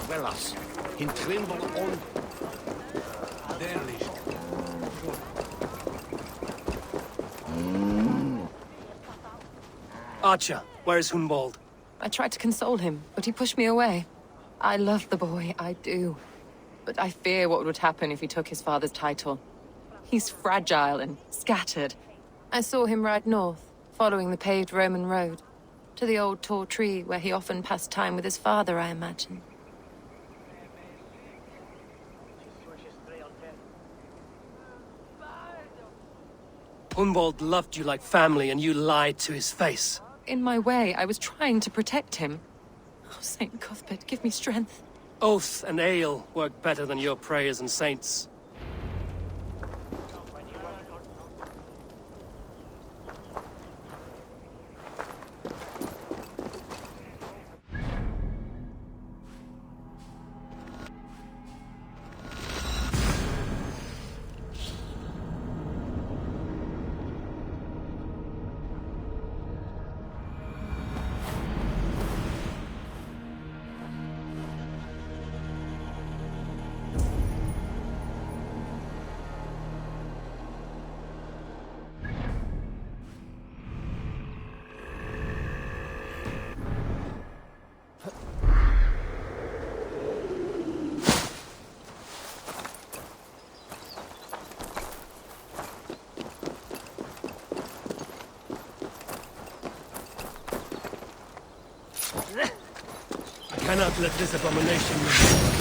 Velas, in tremble on. Archer, where is Hunwald? I tried to console him, but he pushed me away. I love the boy, I do. But I fear what would happen if he took his father's title. He's fragile and scattered. I saw him ride north, following the paved Roman road. To the old tall tree where he often passed time with his father, I imagine. Hunwald loved you like family, and you lied to his face. In my way, I was trying to protect him. Oh, Saint Cuthbert, give me strength. Oath and ale work better than your prayers and saints. I cannot let this abomination live.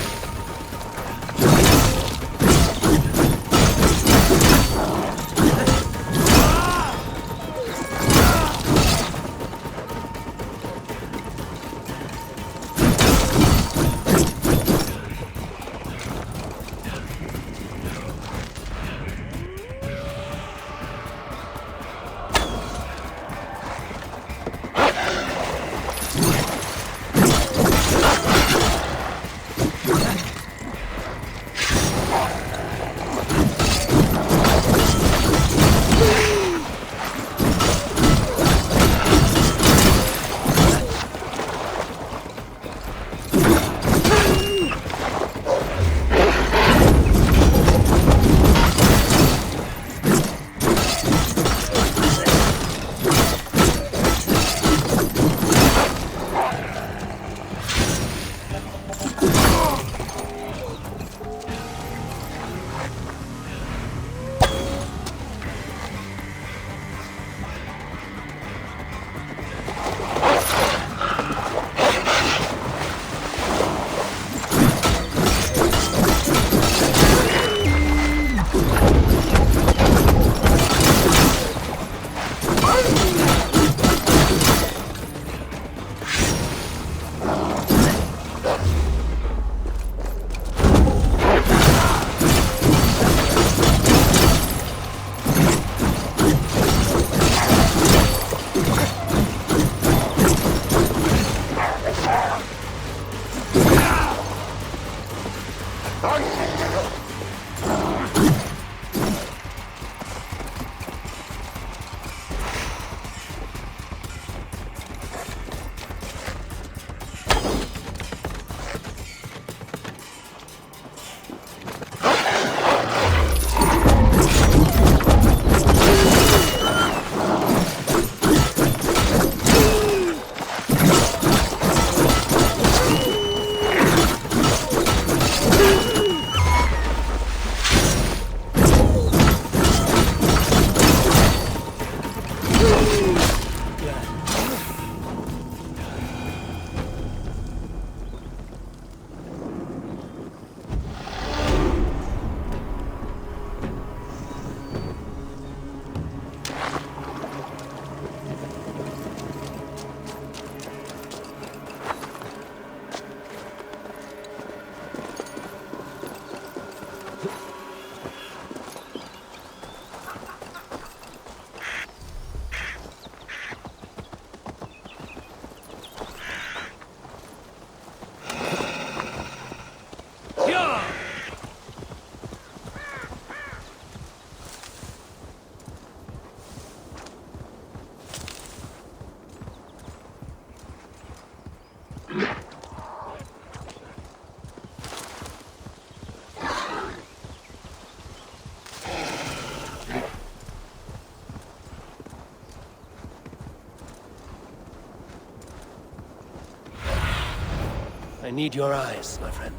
I need your eyes, my friend.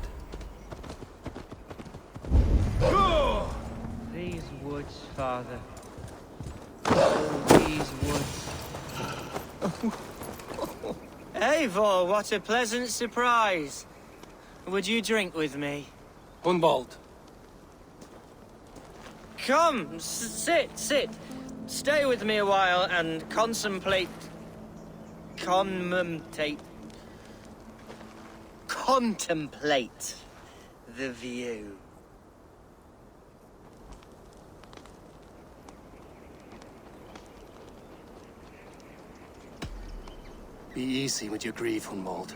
These woods, Father. Oh, these woods. Eivor, what a pleasant surprise. Would you drink with me? Hunwald. Come, sit. Stay with me a while and contemplate the view. Be easy with your grief, Hunwald.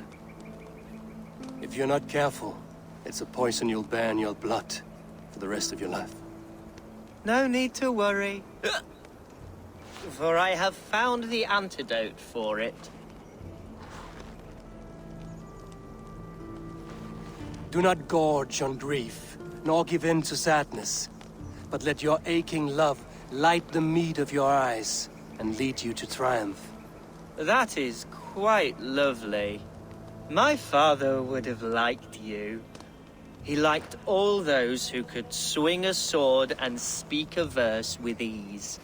If you're not careful, it's a poison you'll bear in your blood for the rest of your life. No need to worry. For I have found the antidote for it. Do not gorge on grief, nor give in to sadness, but let your aching love light the mead of your eyes and lead you to triumph. That is quite lovely. My father would have liked you. He liked all those who could swing a sword and speak a verse with ease.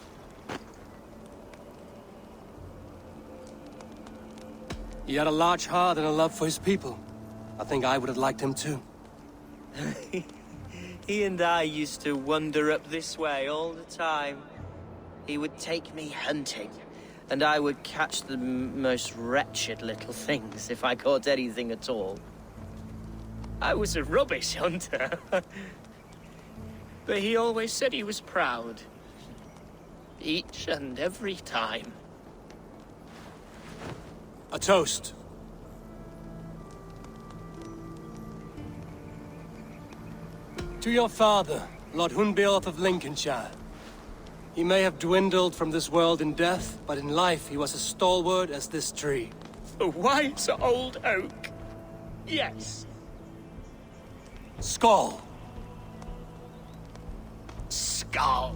He had a large heart and a love for his people. I think I would have liked him too. He and I used to wander up this way all the time. He would take me hunting, and I would catch the most wretched little things if I caught anything at all. I was a rubbish hunter. But he always said he was proud. Each and every time. A toast. To your father, Lord Hunbeorth of Lincolnshire. He may have dwindled from this world in death, but in life he was as stalwart as this tree. A wise old oak. Yes. Skull. Skull.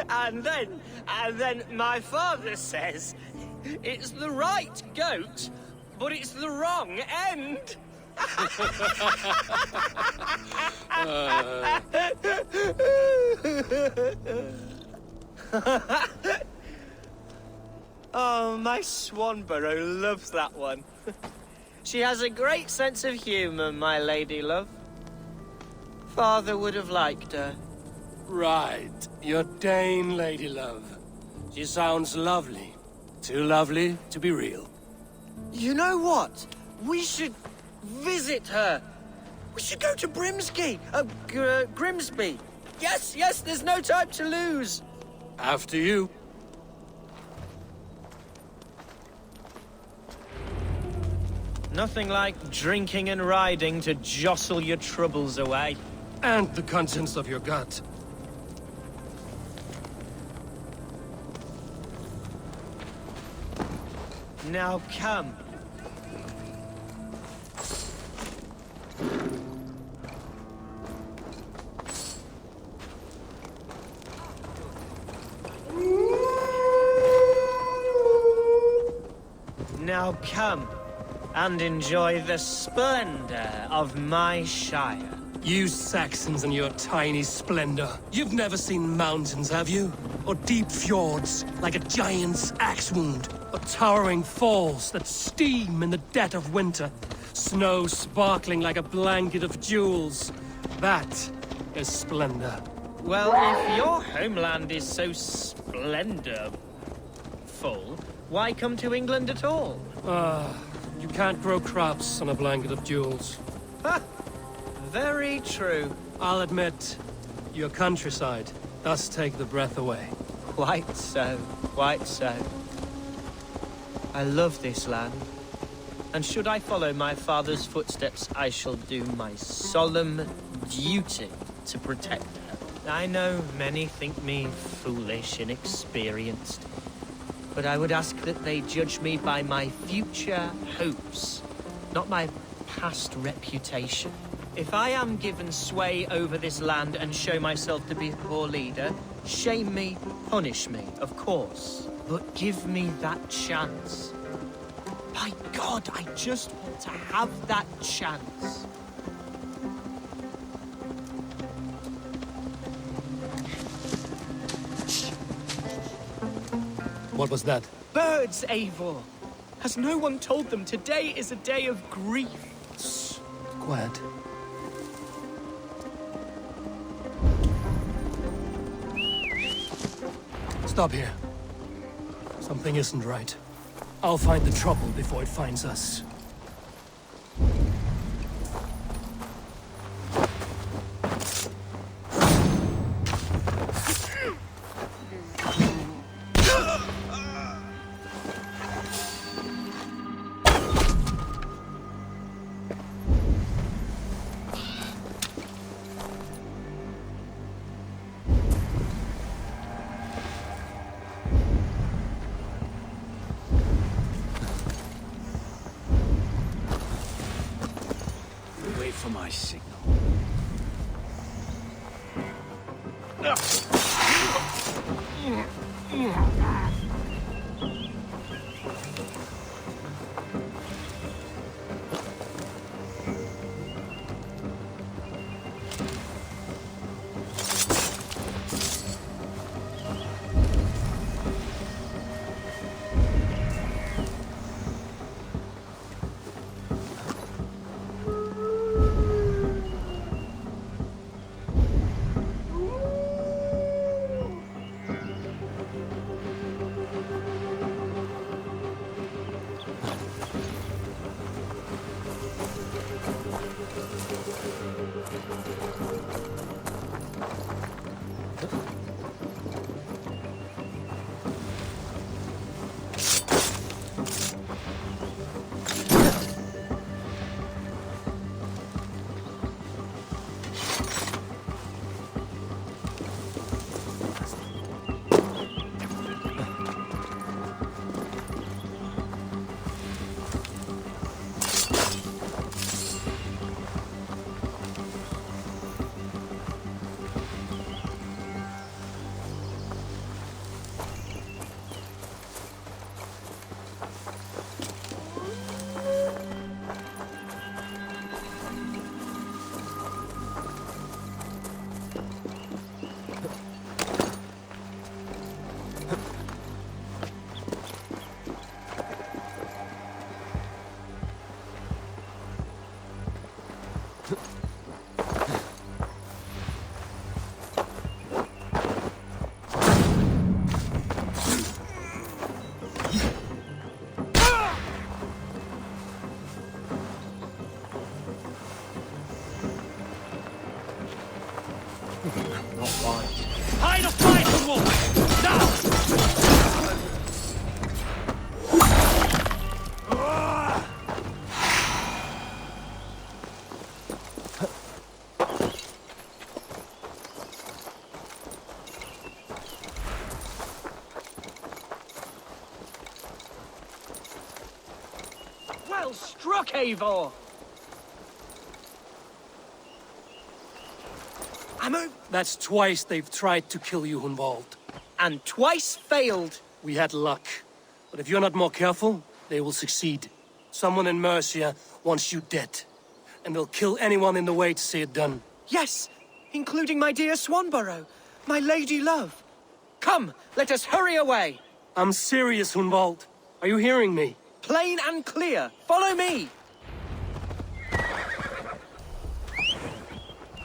And then my father says, it's the right goat, but it's the wrong end. Oh, my Swanborough loves that one. She has a great sense of humor, my lady love. Father would have liked her. Right. Your Dane lady love. She sounds lovely. Too lovely to be real. You know what? We should visit her. We should go to Grimsby. Yes, there's no time to lose. After you. Nothing like drinking and riding to jostle your troubles away. And the contents of your gut. Now come. Now come and enjoy the splendor of my shire. You Saxons and your tiny splendor. You've never seen mountains, have you? Or deep fjords, like a giant's axe wound? Or towering falls that steam in the dead of winter? Snow sparkling like a blanket of jewels? That is splendor. Well, if your homeland is so splendorful, why come to England at all? You can't grow crops on a blanket of jewels. Ha! Very true. I'll admit, your countryside does take the breath away. Quite so, quite so. I love this land. And should I follow my father's footsteps, I shall do my solemn duty to protect her. I know many think me foolish, inexperienced, but I would ask that they judge me by my future hopes, not my past reputation. If I am given sway over this land and show myself to be a poor leader, shame me, punish me, of course. But give me that chance, My God, I just want to have that chance. What was that? Birds, Eivor. Has no one told them today is a day of grief? Shh. Quiet. Stop here. Something isn't right. I'll find the trouble before it finds us. Wait for my signal. Hide a fight, wolf! Now! Well struck, Eivor! That's twice they've tried to kill you, Hunwald. And twice failed. We had luck. But if you're not more careful, they will succeed. Someone in Mercia wants you dead. And they'll kill anyone in the way to see it done. Yes, including my dear Swanborough, my lady love. Come, let us hurry away. I'm serious, Hunwald. Are you hearing me? Plain and clear. Follow me.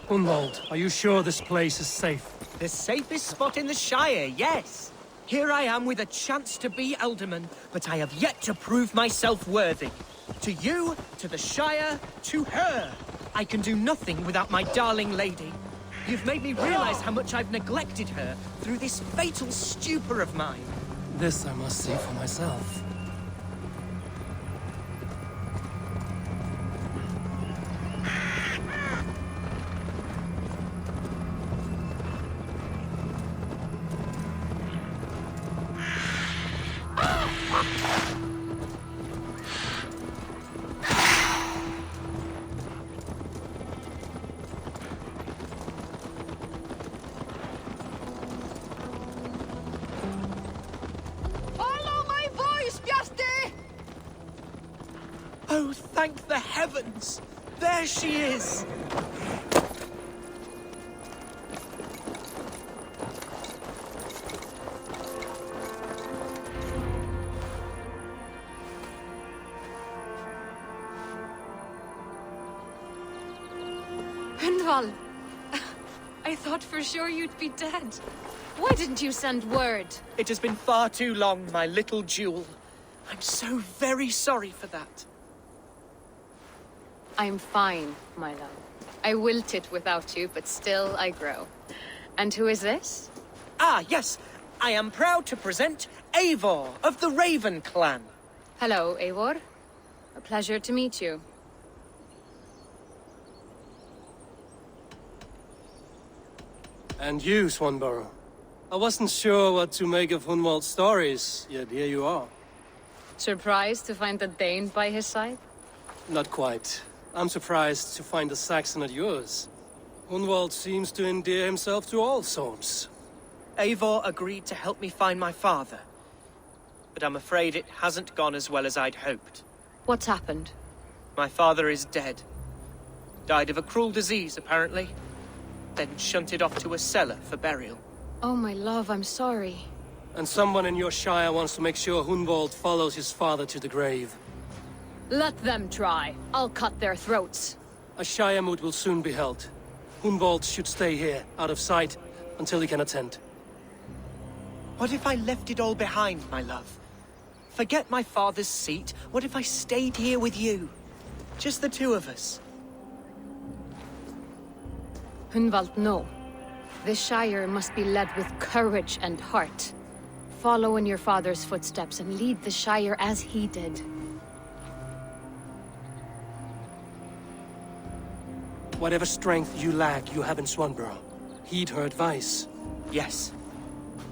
Hunwald, are you sure this place is safe? The safest spot in the Shire, yes. Here I am with a chance to be Alderman, but I have yet to prove myself worthy. To you, to the Shire, to her. I can do nothing without my darling lady. You've made me realize how much I've neglected her through this fatal stupor of mine. This I must see for myself. Follow my voice, thank the heavens! There she is! Gunvald! I thought for sure you'd be dead. Why didn't you send word? It has been far too long, my little jewel. I'm so very sorry for that. I'm fine, my love. I wilted without you, but still I grow. And who is this? Ah, yes. I am proud to present Eivor of the Raven clan. Hello, Eivor. A pleasure to meet you. And you, Swanborough. I wasn't sure what to make of Hunwald's stories, yet here you are. Surprised to find a Dane by his side? Not quite. I'm surprised to find a Saxon at yours. Hunwald seems to endear himself to all sorts. Eivor agreed to help me find my father. But I'm afraid it hasn't gone as well as I'd hoped. What's happened? My father is dead. Died of a cruel disease, apparently. Then shunted off to a cellar for burial. Oh, my love, I'm sorry. And someone in your shire wants to make sure Hunwald follows his father to the grave. Let them try. I'll cut their throats. A shire moot will soon be held. Hunwald should stay here, out of sight, until he can attend. What if I left it all behind, my love? Forget my father's seat. What if I stayed here with you? Just the two of us. Hunwald, no. This Shire must be led with courage and heart. Follow in your father's footsteps and lead the Shire as he did. Whatever strength you lack, you have in Swanborough. Heed her advice. Yes.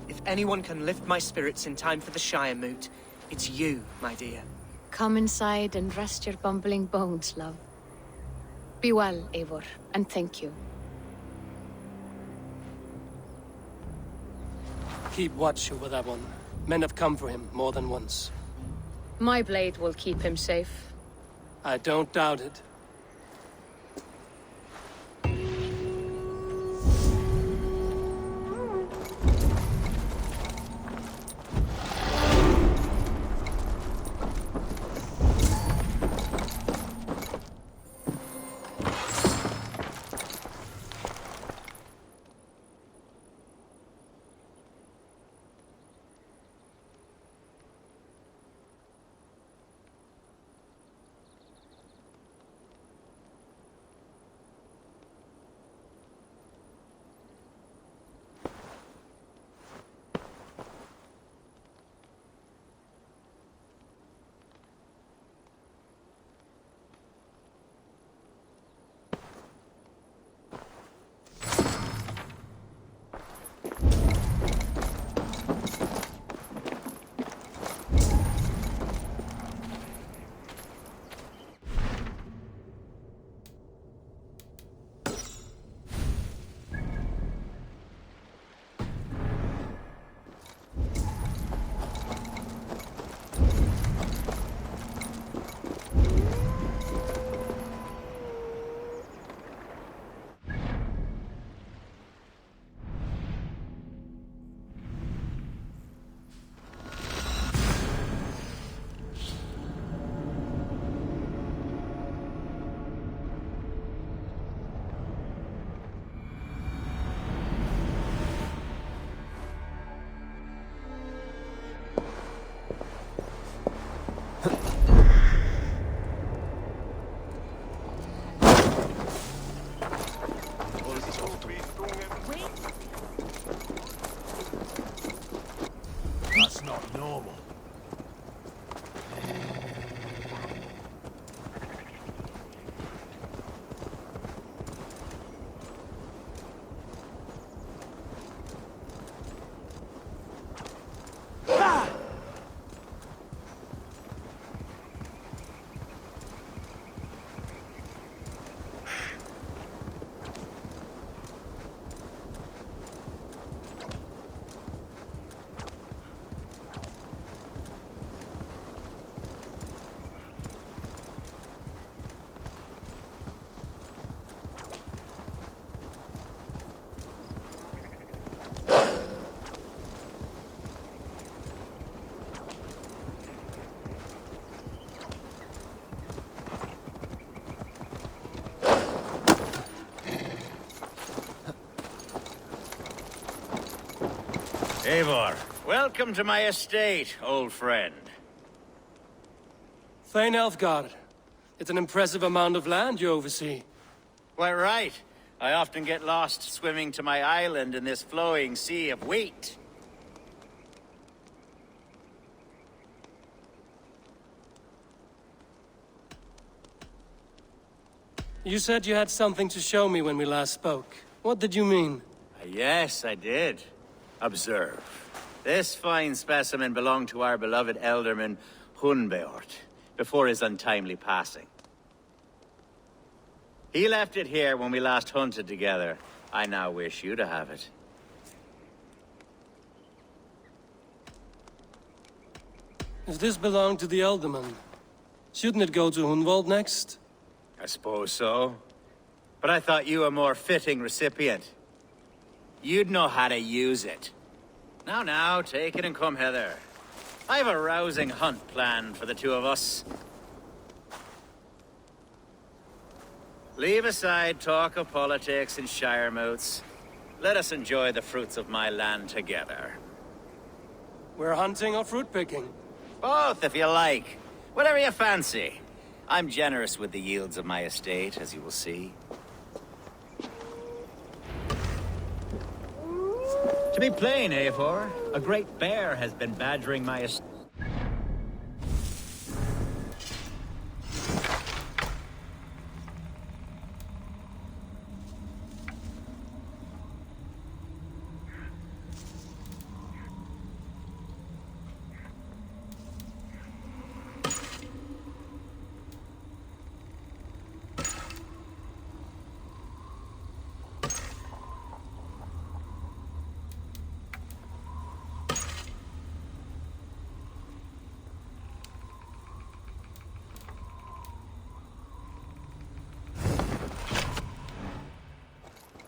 If anyone can lift my spirits in time for the Shire moot, it's you, my dear. Come inside and rest your bumbling bones, love. Be well, Eivor, and thank you. Keep watch over that one. Men have come for him more than once. My blade will keep him safe. I don't doubt it. That's not normal. Eivor, welcome to my estate, old friend. Thane Elfgard. It's an impressive amount of land you oversee. Quite right. I often get lost swimming to my island in this flowing sea of wheat. You said you had something to show me when we last spoke. What did you mean? Yes, I did. Observe. This fine specimen belonged to our beloved elderman, Hunbeort, before his untimely passing. He left it here when we last hunted together. I now wish you to have it. If this belonged to the Elderman, shouldn't it go to Hunwald next? I suppose so. But I thought you a more fitting recipient. You'd know how to use it. Now, take it and come hither. I have a rousing hunt planned for the two of us. Leave aside talk of politics and shire moots. Let us enjoy the fruits of my land together. We're hunting or fruit picking? Both, if you like. Whatever you fancy. I'm generous with the yields of my estate, as you will see. To be plain, Eivor, a great bear has been badgering my estate.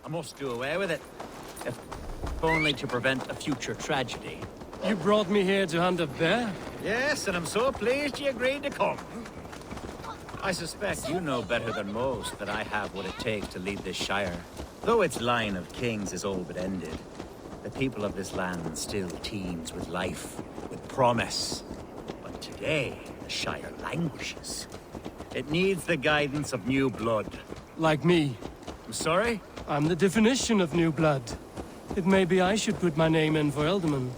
I must do away with it, if only to prevent a future tragedy. You brought me here to hunt a bear? Yes, and I'm so pleased you agreed to come. I suspect you know better than most that I have what it takes to lead this shire. Though its line of kings is all but ended, the people of this land still teems with life, with promise. But today, the shire languishes. It needs the guidance of new blood. Like me. I'm sorry? I'm the definition of new blood. It may be I should put my name in for Elderman.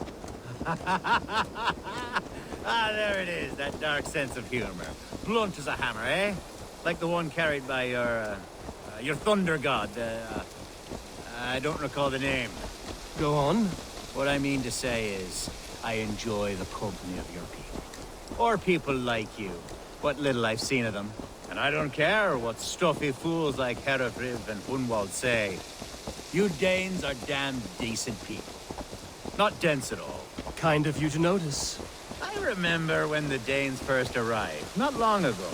Ah, there it is, that dark sense of humor. Blunt as a hammer, eh? Like the one carried by your thunder god. I don't recall the name. Go on. What I mean to say is, I enjoy the company of your people. Or people like you. What little I've seen of them. And I don't care what stuffy fools like Herefriv and Hunwald say. You Danes are damned decent people. Not dense at all. Kind of you to notice. I remember when the Danes first arrived, not long ago.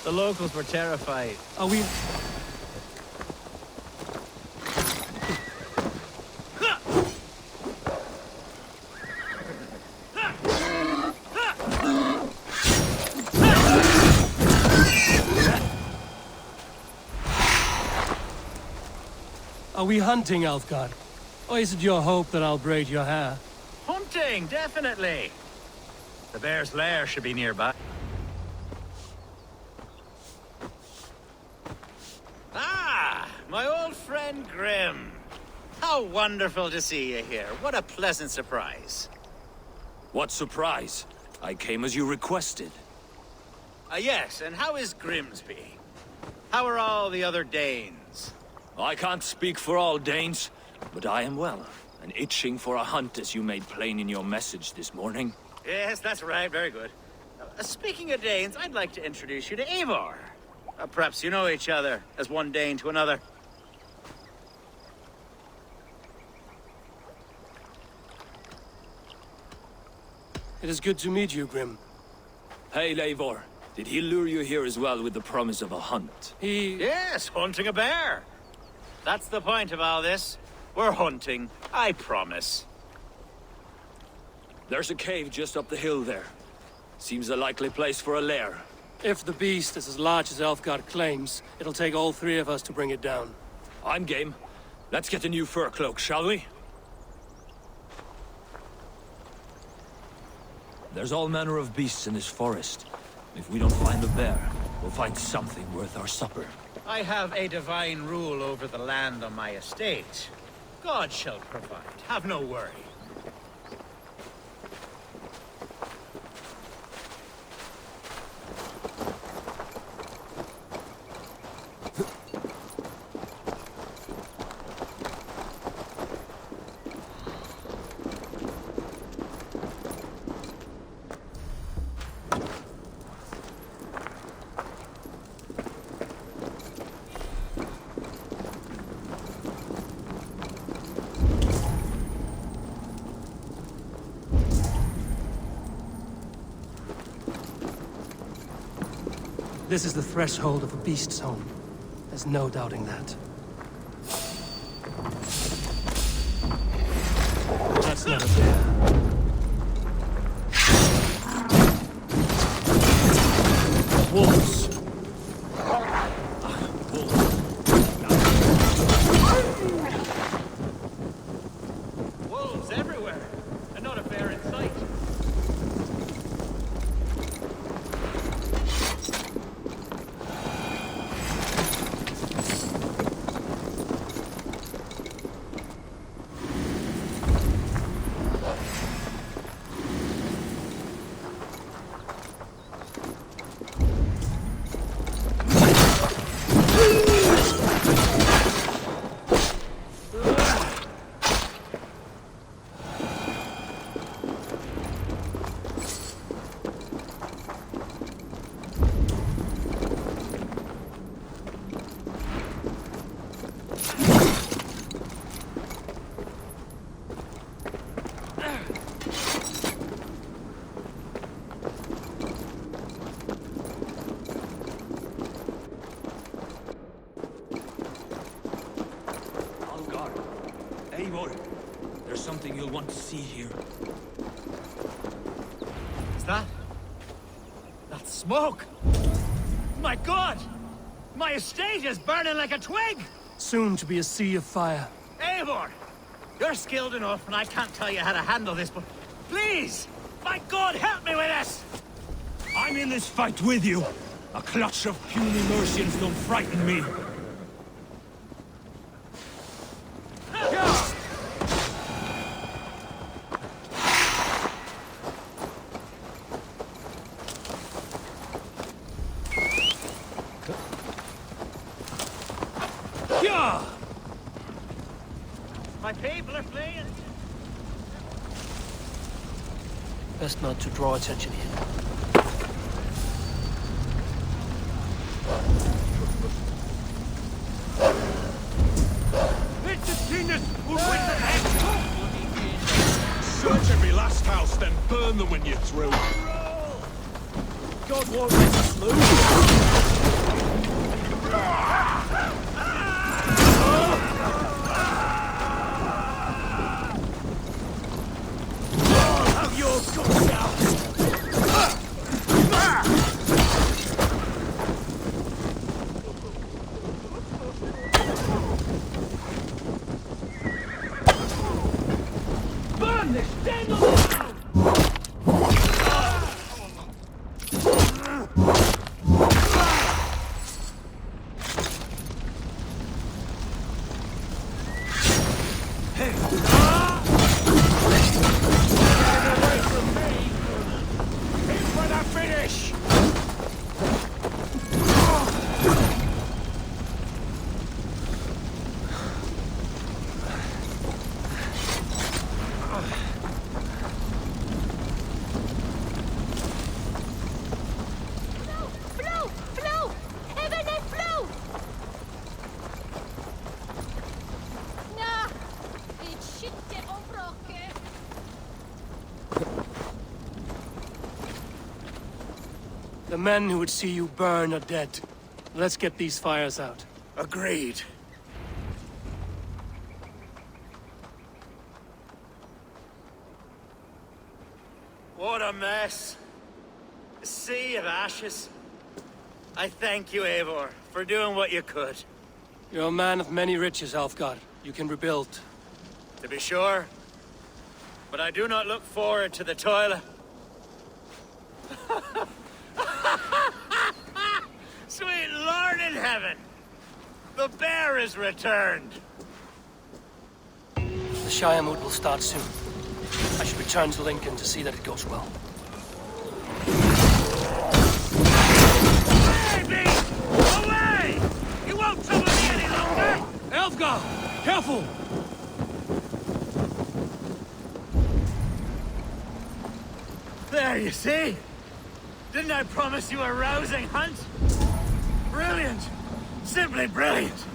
The locals were terrified. Are we... Are we hunting, Elfgard? Or is it your hope that I'll braid your hair? Hunting, definitely. The bear's lair should be nearby. Ah, my old friend Grim. How wonderful to see you here. What a pleasant surprise. What surprise? I came as you requested. Yes, and how is Grimsby? How are all the other Danes? I can't speak for all Danes, but I am well, and itching for a hunt as you made plain in your message this morning. Yes, that's right. Very good. Speaking of Danes, I'd like to introduce you to Eivor. Perhaps you know each other, as one Dane to another. It is good to meet you, Grim. Hey, Eivor. Did he lure you here as well with the promise of a hunt? Yes, hunting a bear. That's the point of all this. We're hunting, I promise. There's a cave just up the hill there. Seems a likely place for a lair. If the beast is as large as Elfgard claims, it'll take all three of us to bring it down. I'm game. Let's get a new fur cloak, shall we? There's all manner of beasts in this forest. If we don't find the bear, we'll find something worth our supper. I have a divine rule over the land on my estate. God shall provide. Have no worry. This is the threshold of a beast's home. There's no doubting that. That's not a bear. Wolves. Wolves everywhere, and not a bear in sight. Eivor, there's something you'll want to see here. Is that? That's smoke! My God! My estate is burning like a twig! Soon to be a sea of fire. Eivor! You're skilled enough, and I can't tell you how to handle this, but please! My God, help me with this! I'm in this fight with you. A clutch of puny Mercians don't frighten me. My people are fleeing! Best not to draw attention here. Search every last house, then burn them when you're through. God won't let us lose. The men who would see you burn are dead. Let's get these fires out. Agreed. What a mess. A sea of ashes. I thank you, Eivor, for doing what you could. You're a man of many riches, Alfgar. You can rebuild. To be sure. But I do not look forward to the toil. Sweet Lord in heaven! The bear is returned! The Shire moot will start soon. I should return to Lincoln to see that it goes well. Baby! Away! You won't trouble me any longer! Elfgar! Careful! There, you see? Didn't I promise you a rousing hunt? Brilliant! Simply brilliant!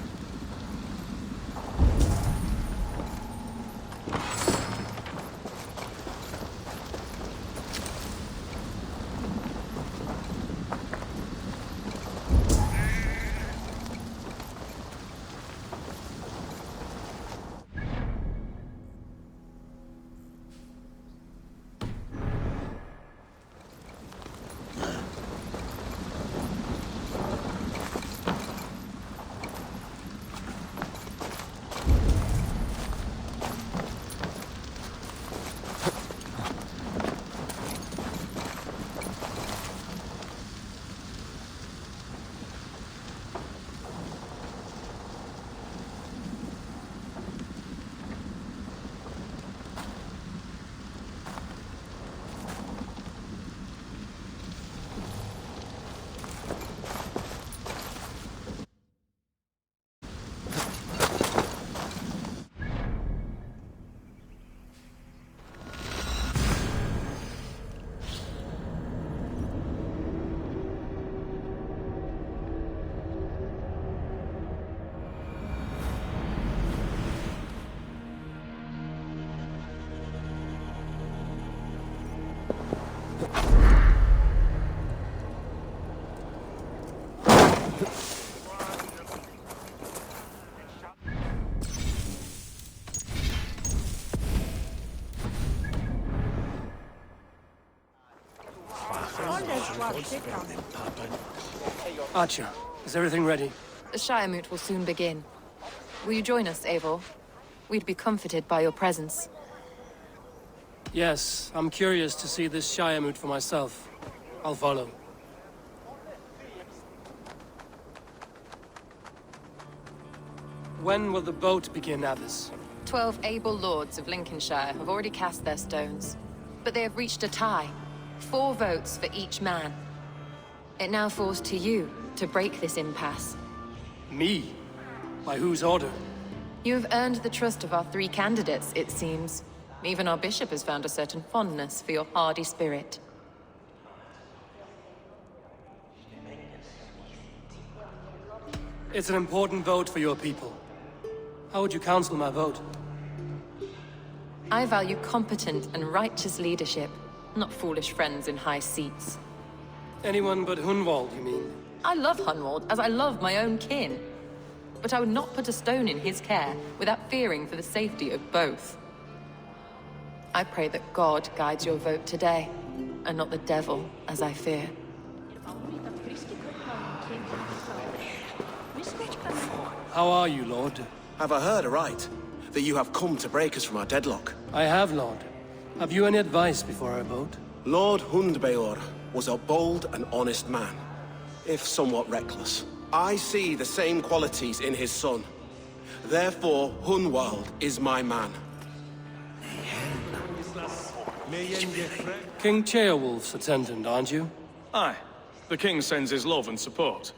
Archer, is everything ready? The Shire moot will soon begin. Will you join us, Eivor? We'd be comforted by your presence. Yes, I'm curious to see this Shire moot for myself. I'll follow. When will the boat begin, Abbess? 12 able lords of Lincolnshire have already cast their stones, but they have reached a tie. 4 votes for each man. It now falls to you to break this impasse. Me? By whose order? You have earned the trust of our 3 candidates, it seems. Even our bishop has found a certain fondness for your hardy spirit. It's an important vote for your people. How would you counsel my vote? I value competent and righteous leadership, not foolish friends in high seats. Anyone but Hunwald, you mean? I love Hunwald, as I love my own kin. But I would not put a stone in his care without fearing for the safety of both. I pray that God guides your vote today, and not the devil, as I fear. How are you, Lord? Have I heard aright? That you have come to break us from our deadlock? I have, Lord. Have you any advice before I vote? Lord Hundbeor was a bold and honest man, if somewhat reckless. I see the same qualities in his son. Therefore, Hunwald is my man. King Ceolwulf's attendant, aren't you? Aye. The king sends his love and support.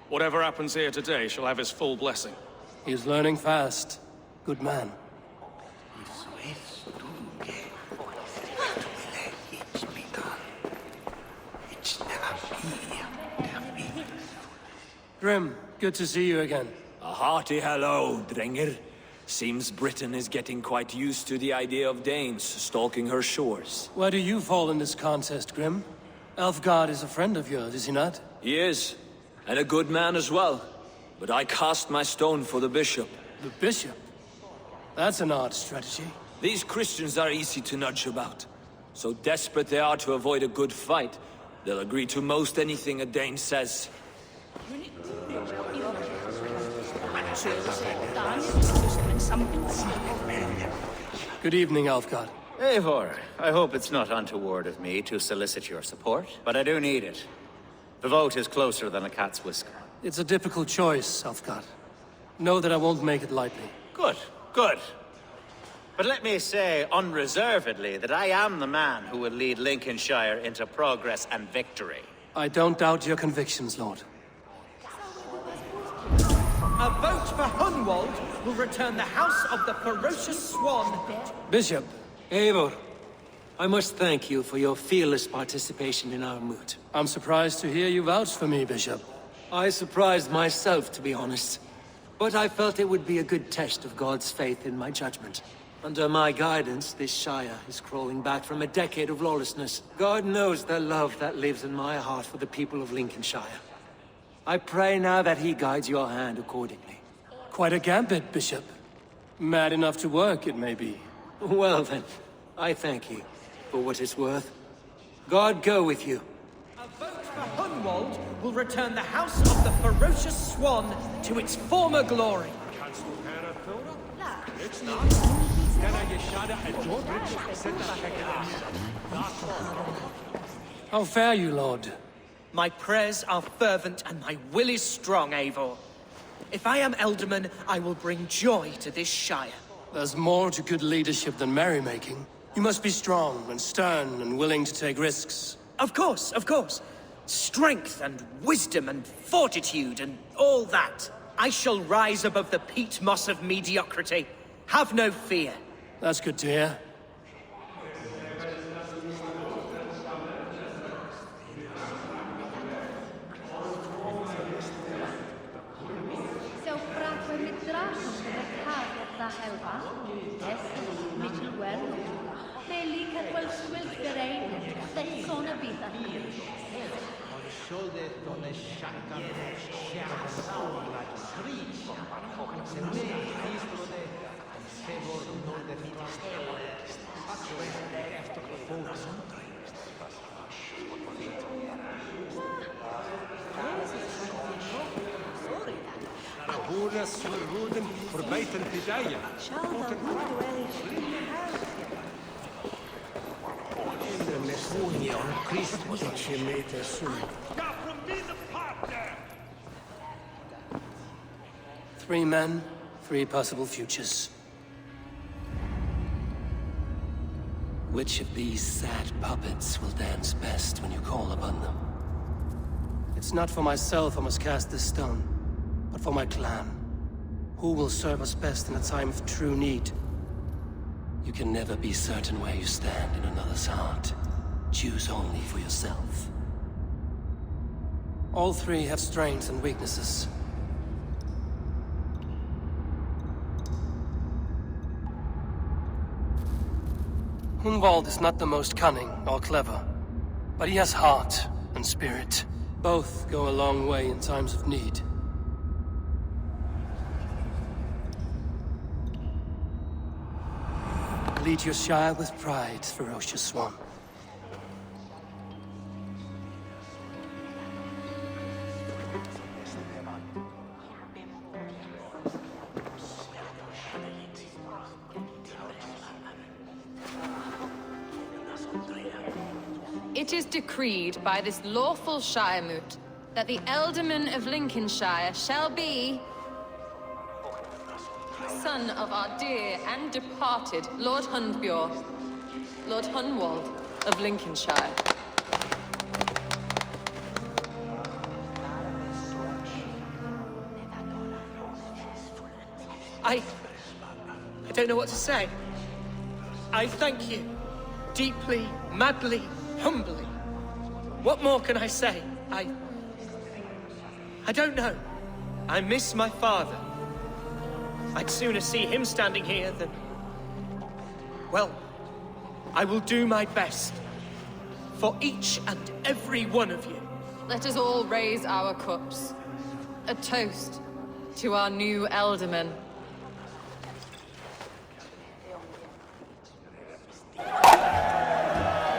Whatever happens here today shall have his full blessing. He's learning fast. Good man. Grim, good to see you again. A hearty hello, Drenger. Seems Britain is getting quite used to the idea of Danes stalking her shores. Where do you fall in this contest, Grim? Elfgard is a friend of yours, is he not? He is, and a good man as well. But I cast my stone for the bishop. The bishop? That's an odd strategy. These Christians are easy to nudge about. So desperate they are to avoid a good fight, they'll agree to most anything a Dane says. Good evening, Alfgard. Eivor, I hope it's not untoward of me to solicit your support, but I do need it. The vote is closer than a cat's whisker. It's a difficult choice, Alfgard. Know that I won't make it lightly. Good, good. But let me say unreservedly that I am the man who will lead Lincolnshire into progress and victory. I don't doubt your convictions, Lord. A vote for Hunwald will return the House of the Ferocious Swan. Bishop, Eivor, I must thank you for your fearless participation in our moot. I'm surprised to hear you vouch for me, Bishop. I surprised myself, to be honest. But I felt it would be a good test of God's faith in my judgment. Under my guidance, this Shire is crawling back from a decade of lawlessness. God knows the love that lives in my heart for the people of Lincolnshire. I pray now that he guides your hand accordingly. Quite a gambit, Bishop. Mad enough to work, it may be. Well then, I thank you for what it's worth. God go with you. A vote for Hunwald will return the House of the Ferocious Swan to its former glory. How fare you, Lord? My prayers are fervent and my will is strong, Eivor. If I am Elderman, I will bring joy to this Shire. There's more to good leadership than merrymaking. You must be strong and stern and willing to take risks. Of course, of course. Strength and wisdom and fortitude and all that. I shall rise above the peat moss of mediocrity. Have no fear. That's good to hear. Three men, three possible futures. Which of these sad puppets will dance best when you call upon them? It's not for myself I must cast this stone, but for my clan. Who will serve us best in a time of true need? You can never be certain where you stand in another's heart. Choose only for yourself. All three have strengths and weaknesses. Hunwald is not the most cunning or clever, but he has heart and spirit. Both go a long way in times of need. Lead your Shire with pride, Ferocious Swan. It is decreed by this lawful Shiremoot that the Ealdorman of Lincolnshire shall be son of our dear and departed Lord Hundbjorn, Lord Hunwald of Lincolnshire. I don't know what to say. I thank you. Deeply, madly, humbly. What more can I say? I don't know. I miss my father. I'd sooner see him standing here than... Well, I will do my best. For each and every one of you. Let us all raise our cups. A toast to our new Ealdorman.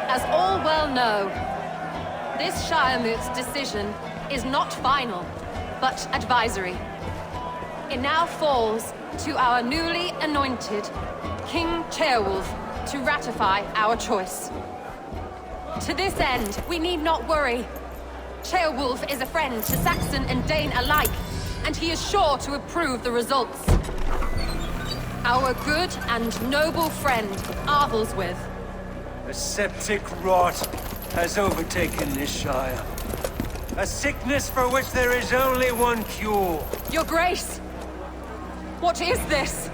As all well know, this Shiremoot's decision is not final, but advisory. It now falls to our newly anointed King Ceolwulf to ratify our choice. To this end, we need not worry. Ceolwulf is a friend to Saxon and Dane alike, and he is sure to approve the results. Our good and noble friend, Arthelswith. A septic rot has overtaken this shire. A sickness for which there is only one cure. Your Grace! What is this?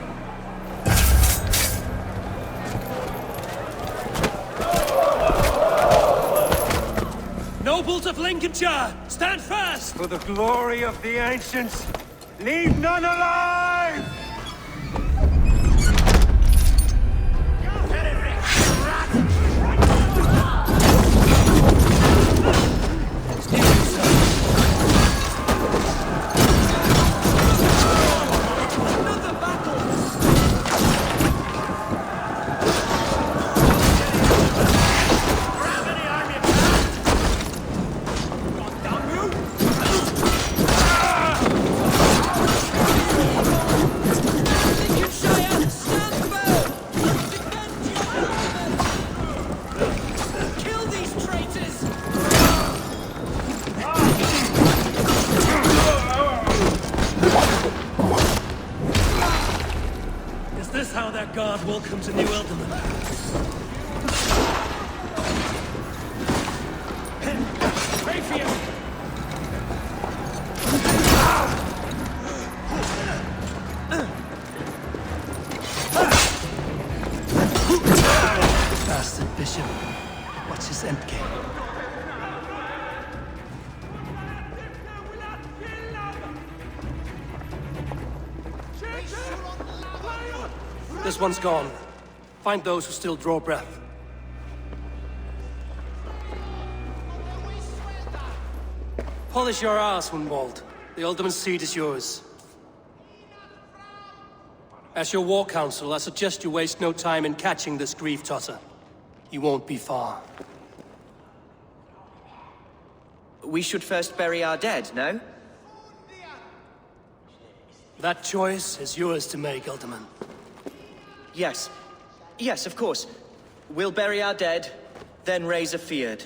Nobles of Lincolnshire, stand fast! For the glory of the ancients, leave none alive! God, welcome to New Elderman. Pray for you! Bastard Bishop. What's his endgame? This one's gone. Find those who still draw breath. Polish your ass, Hunwald. The Alderman's seat is yours. As your war council, I suggest you waste no time in catching this grief-tosser. He won't be far. We should first bury our dead, no? That choice is yours to make, Alderman. Yes. Yes, of course. We'll bury our dead, then raise a feard.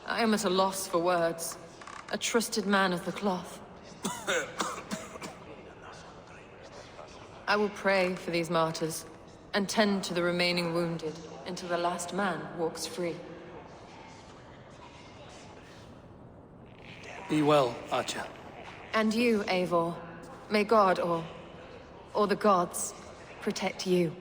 I am at a loss for words. A trusted man of the cloth. I will pray for these martyrs, and tend to the remaining wounded until the last man walks free. Be well, Archer. And you, Eivor. May God, or the gods, protect you.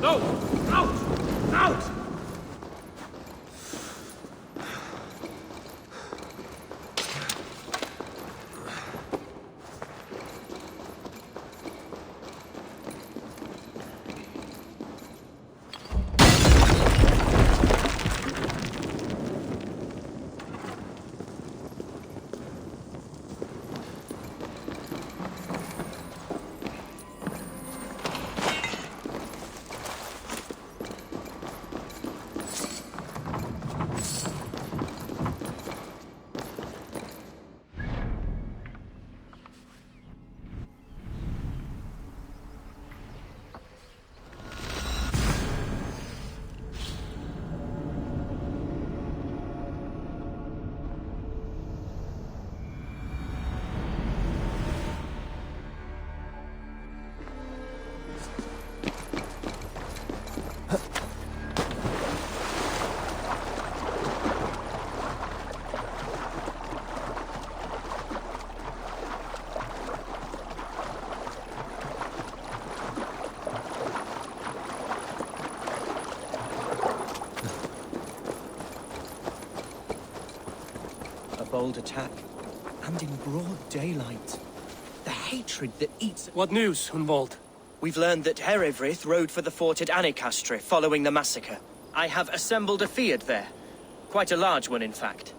No! Out! Out! Bold attack, and in broad daylight. The hatred that eats... What news, Hunwald? We've learned that Herewrith rode for the fort at Annikastre following the massacre. I have assembled a field there. Quite a large one, in fact.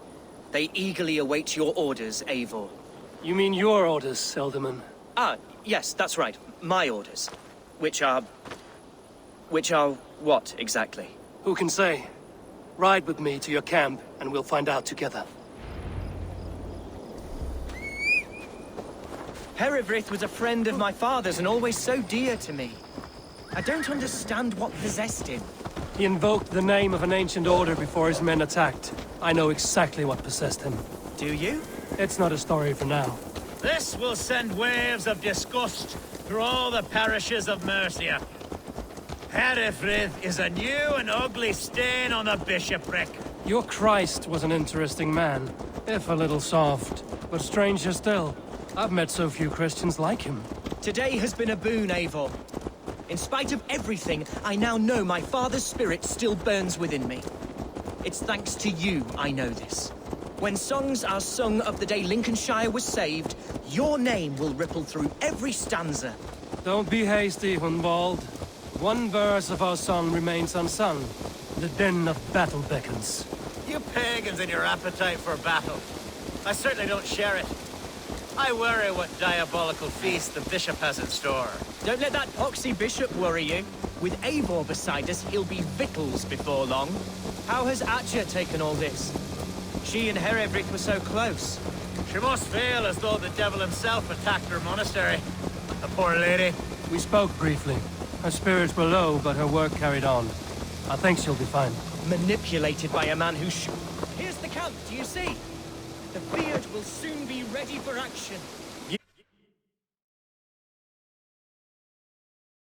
They eagerly await your orders, Eivor. You mean your orders, Elderman? Ah, yes, that's right. My orders. Which are what, exactly? Who can say? Ride with me to your camp, and we'll find out together. Herewrith was a friend of my father's and always so dear to me. I don't understand what possessed him. He invoked the name of an ancient order before his men attacked. I know exactly what possessed him. Do you? It's not a story for now. This will send waves of disgust through all the parishes of Mercia. Herewrith is a new and ugly stain on the bishopric. Your Christ was an interesting man, if a little soft. But stranger still, I've met so few Christians like him. Today has been a boon, Eivor. In spite of everything, I now know my father's spirit still burns within me. It's thanks to you I know this. When songs are sung of the day Lincolnshire was saved, your name will ripple through every stanza. Don't be hasty, Hunwald. One verse of our song remains unsung. The din of battle beckons. You pagans and your appetite for battle. I certainly don't share it. I worry what diabolical feast the bishop has in store. Don't let that poxy bishop worry you. With Eivor beside us, he'll be victuals before long. How has Atya taken all this? She and Herewrith were so close. She must feel as though the devil himself attacked her monastery. The poor lady. We spoke briefly. Her spirits were low, but her work carried on. I think she'll be fine. Manipulated by a man who Here's the camp, do you see? The beard will soon be ready for action.